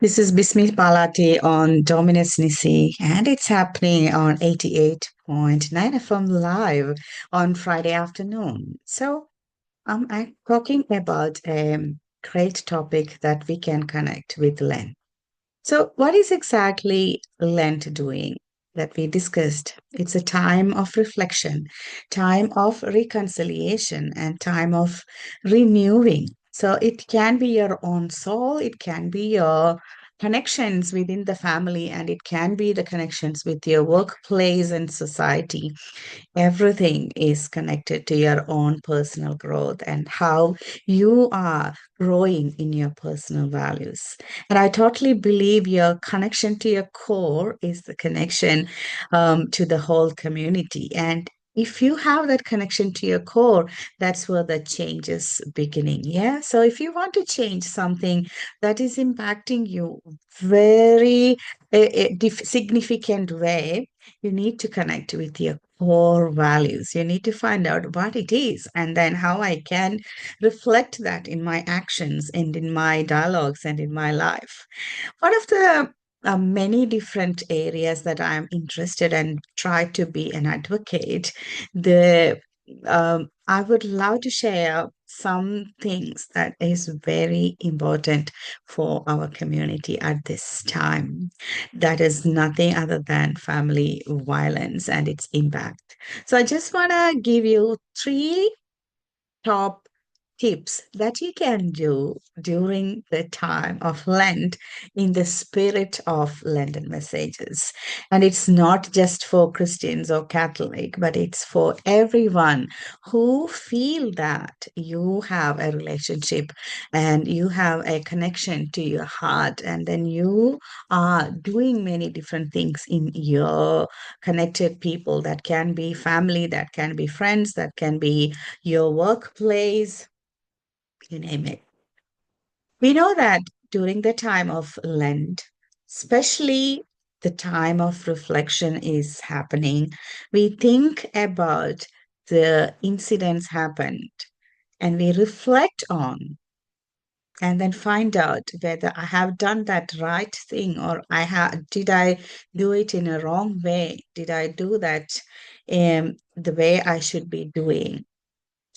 This is Bismi Balati on Dominus Nisi, and it's happening on 88.9 FM live on Friday afternoon. I'm talking about a great topic that we can connect with Lent. So, what is exactly Lent doing that we discussed? It's a time of reflection, time of reconciliation, and time of renewing. So, it can be your own soul, it can be your connections within the family, and it can be the connections with your workplace and society. Everything is connected to your own personal growth and how you are growing in your personal values. And I totally believe your connection to your core is the connection to the whole community. And if you have that connection to your core, that's where the change is beginning. Yeah. So if you want to change something that is impacting you very significant way, you need to connect with your core values. You need to find out what it is and then how I can reflect that in my actions and in my dialogues and in my life. One of the many different areas that I'm interested and try to be an advocate, the I would love to share some things that is very important for our community at this time. That is nothing other than family violence and its impact. So I just want to give you three top tips that you can do during the time of Lent in the spirit of Lenten messages. And it's not just for Christians or Catholic, but it's for everyone who feel that you have a relationship and you have a connection to your heart, and then you are doing many different things in your connected people. That can be family, that can be friends, that can be your workplace, you name it. We know that during the time of Lent, especially the time of reflection is happening, we think about the incidents happened and we reflect on and then find out whether I have done that right thing or did I do it in a wrong way? Did I do that the way I should be doing?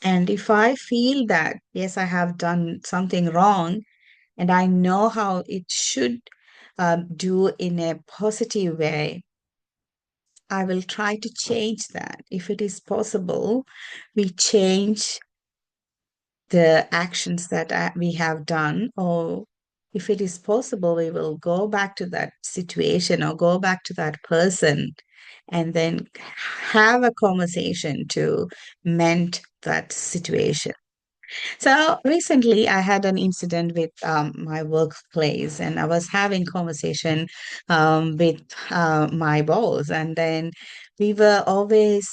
And if I feel that, yes, I have done something wrong and I know how it should do in a positive way, I will try to change that. If it is possible, we change the actions that we have done, or if it is possible, we will go back to that situation or go back to that person and then have a conversation to mend that situation. So recently, I had an incident with my workplace, and I was having conversation with my boss, and then we were always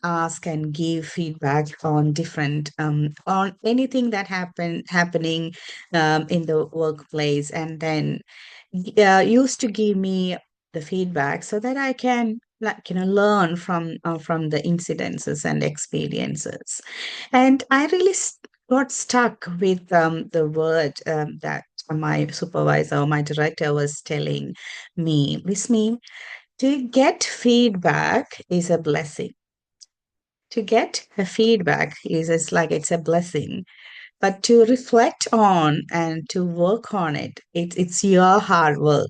ask and give feedback on different on anything that happening in the workplace, and then used to give me the feedback so that I can learn from the incidences and experiences. And I really got stuck with the word that my supervisor or my director was telling me. This means to get feedback is a blessing. To get a feedback is it's like it's a blessing, but to reflect on and to work on it, it's your hard work.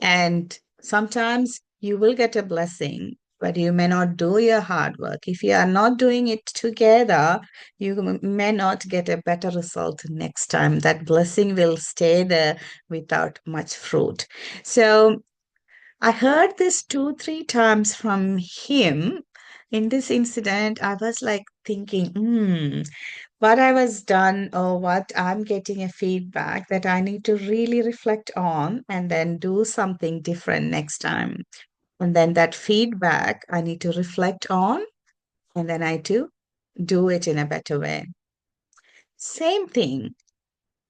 And sometimes you will get a blessing, but you may not do your hard work. If you are not doing it together, you may not get a better result next time. That blessing will stay there without much fruit. So I heard this two, three times from him. In this incident, I was like thinking, what I was done or what I'm getting a feedback that I need to really reflect on and then do something different next time. And then that feedback I need to reflect on and then I do do it in a better way. Same thing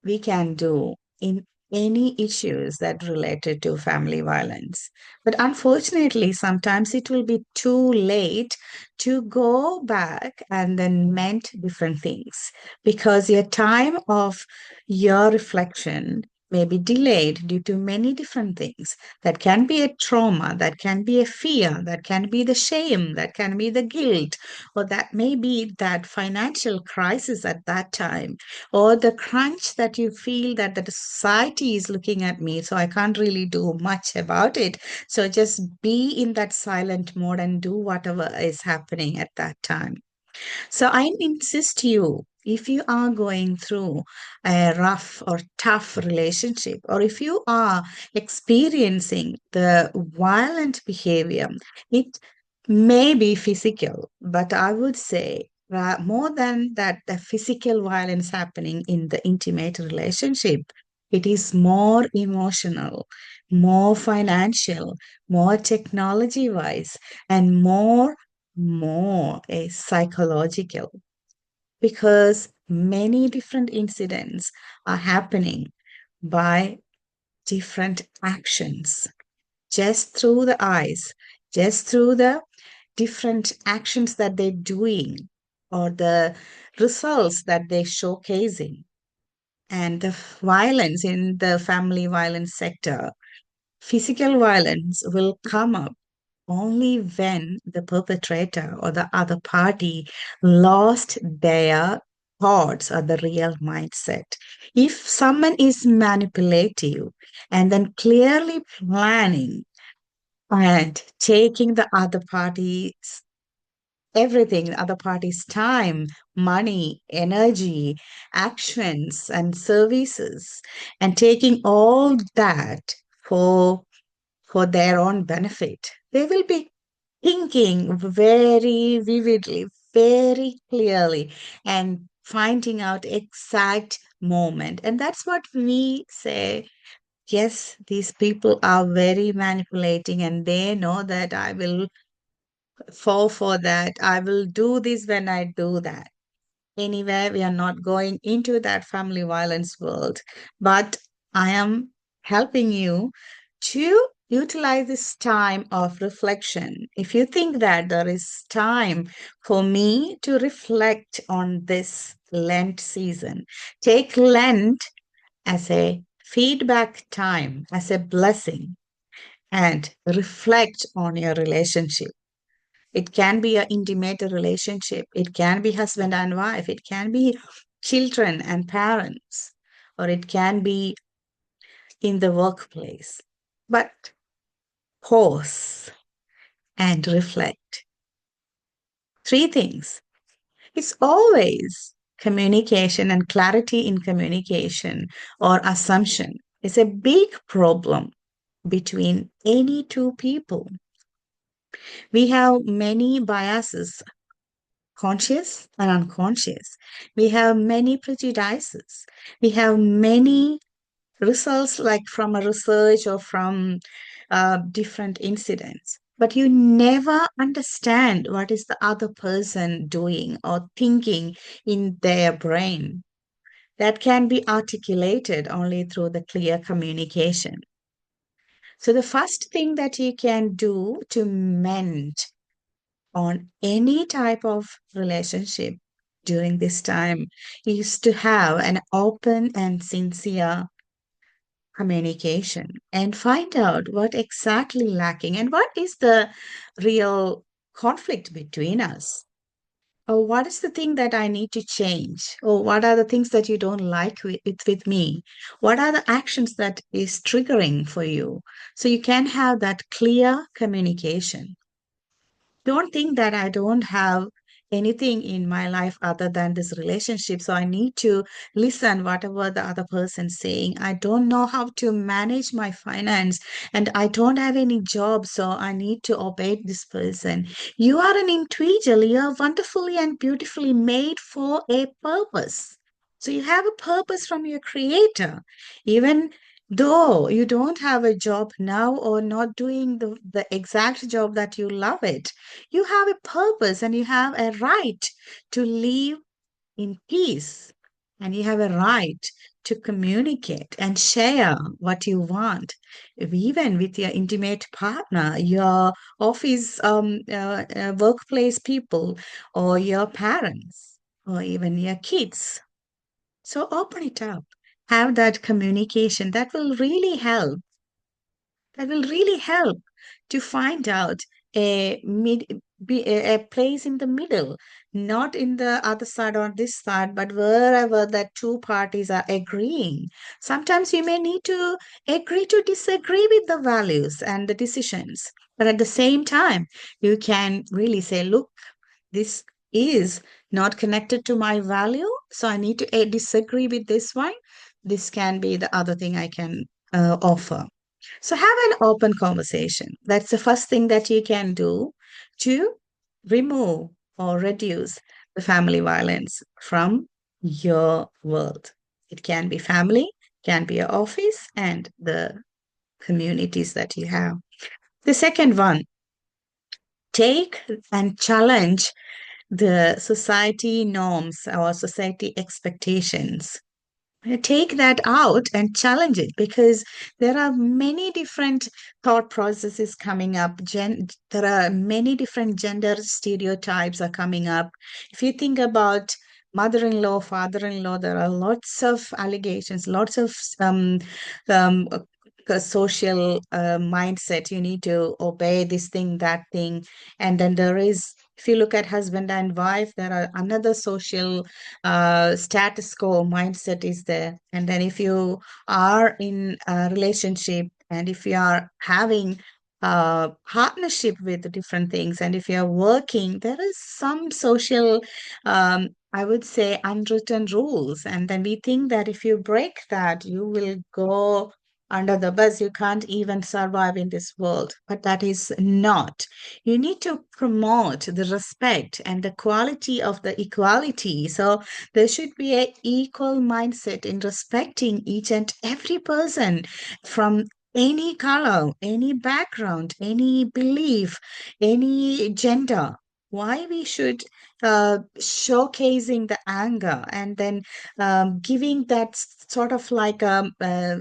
we can do in any issues that related to family violence. But unfortunately, sometimes it will be too late to go back and then mend different things because your time of your reflection may be delayed due to many different things. That can be a trauma, that can be a fear, that can be the shame, that can be the guilt, or that may be that financial crisis at that time, or the crunch that you feel that the society is looking at me, so I can't really do much about it. So just be in that silent mode and do whatever is happening at that time. So I insist you, if you are going through a rough or tough relationship, or if you are experiencing the violent behavior, it may be physical, but I would say more than that, the physical violence happening in the intimate relationship, it is more emotional, more financial, more technology wise, and more a psychological, because many different incidents are happening by different actions, just through the eyes, just through the different actions that they're doing, or the results that they're showcasing. And the violence in the family violence sector, physical violence will come up only when the perpetrator or the other party lost their thoughts or the real mindset. If someone is manipulative and then clearly planning and taking the other party's everything, the other party's time, money, energy, actions, and services, and taking all that for their own benefit, they will be thinking very vividly, very clearly, and finding out exact moment. And that's what we say. Yes, these people are very manipulating, and they know that I will fall for that. I will do this when I do that. Anyway, we are not going into that family violence world, but I am helping you to utilize this time of reflection. If you think that there is time for me to reflect on this Lent season, take Lent as a feedback time, as a blessing, and reflect on your relationship. It can be an intimate relationship. It can be husband and wife. It can be children and parents, or it can be in the workplace. But pause and reflect. Three things. It's always communication and clarity in communication or assumption is a big problem between any two people. We have many biases, conscious and unconscious. We have many prejudices. We have many results, like from a research or from different incidents. But you never understand what is the other person doing or thinking in their brain. That can be articulated only through the clear communication. So, the first thing that you can do to mend on any type of relationship during this time is to have an open and sincere communication and find out what exactly lacking and what is the real conflict between us, or what is the thing that I need to change, or what are the things that you don't like with me, what are the actions that is triggering for you, so you can have that clear communication. Don't think that I don't have anything in my life other than this relationship. So I need to listen whatever the other person's saying. I don't know how to manage my finance and I don't have any job. So I need to obey this person. You are an individual. You are wonderfully and beautifully made for a purpose. So you have a purpose from your creator. Even though you don't have a job now or not doing the exact job that you love it, you have a purpose and you have a right to live in peace. And you have a right to communicate and share what you want, even with your intimate partner, your office, workplace people, or your parents, or even your kids. So open it up. have that communication, that will really help to find out a a place in the middle, not in the other side or this side, but wherever that two parties are agreeing. Sometimes you may need to agree to disagree with the values and the decisions, but at the same time you can really say, look, this is not connected to my value, so I need to disagree with this one. This can be the other thing I can offer. So have an open conversation. That's the first thing that you can do to remove or reduce the family violence from your world. It can be family, can be your office, and the communities that you have. The second one, take and challenge the society norms or society expectations. Take that out and challenge it, because there are many different thought processes coming up. There are many different gender stereotypes are coming up. If you think about mother-in-law, father-in-law, there are lots of allegations, lots of um, social mindset. You need to obey this thing, that thing. And then there is, if you look at husband and wife, there are another social status quo mindset is there. And then if you are in a relationship and if you are having a partnership with different things, and if you're working, there is some social, I would say, unwritten rules. And then we think that if you break that, you will go under the bus. You can't even survive in this world. But that is not. You need to promote the respect and the quality of the equality. So there should be an equal mindset in respecting each and every person from any color, any background, any belief, any gender. Why we should showcasing the anger and then giving that sort of like a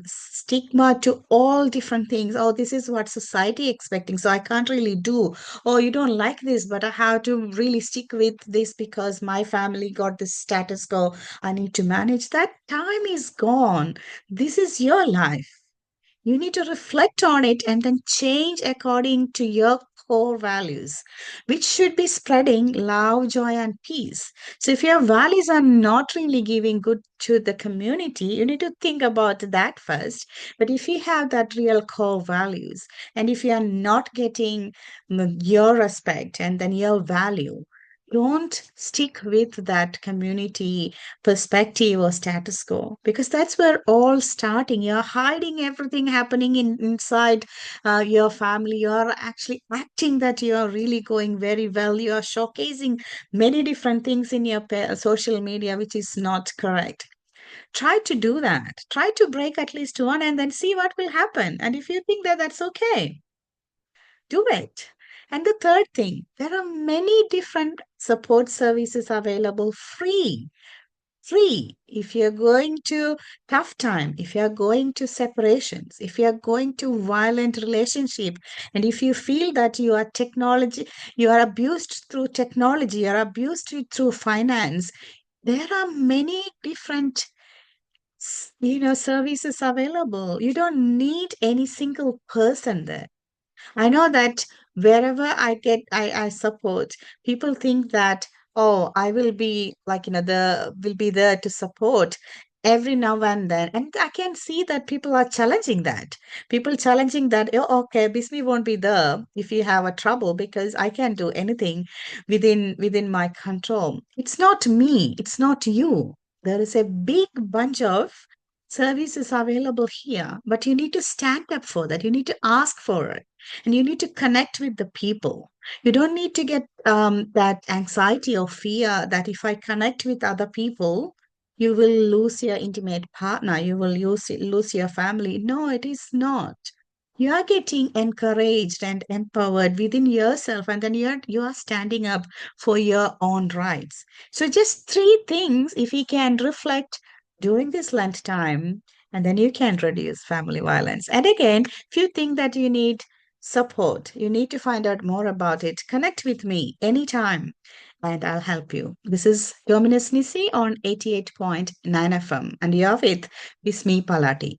stigma to all different things. Oh, this is what society expecting, so I can't really do. Oh, you don't like this, but I have to really stick with this because my family got this status quo. I need to manage. That time is gone. This is your life. You need to reflect on it and then change according to your core values, which should be spreading love, joy, and peace. So, if your values are not really giving good to the community, you need to think about that first. But if you have that real core values, and if you are not getting your respect and then your value, don't stick with that community perspective or status quo, because that's where all starting. You're hiding everything happening inside your family. You're actually acting that you're really going very well. You're showcasing many different things in your social media, which is not correct. Try to do that. Try to break at least one and then see what will happen. And if you think that that's okay, do it. And the third thing, there are many different support services available free. If you're going to tough time, if you're going to separations, if you're going to violent relationship, and if you feel that you are technology, you are abused through technology, you are abused through finance, there are many different services available. You don't need any single person there. I know that wherever I support, people think that, oh, I will be like, will be there to support every now and then. And I can see that people are challenging that. People challenging that, oh, okay, Bismi won't be there if you have a trouble because I can't do anything within my control. It's not me, it's not you. There is a big bunch of services available here, but you need to stand up for that. You need to ask for it and you need to connect with the people. You don't need to get that anxiety or fear that if I connect with other people, you will lose your intimate partner, you will lose your family. No, it is not. You are getting encouraged and empowered within yourself, and then you are standing up for your own rights. So, just three things if you can reflect during this Lent time, and then you can reduce family violence. And again, if you think that you need support, you need to find out more about it, connect with me anytime. and I'll help you. This is Dominus Nisi on 88.9 FM, and you're with Bismi Palati.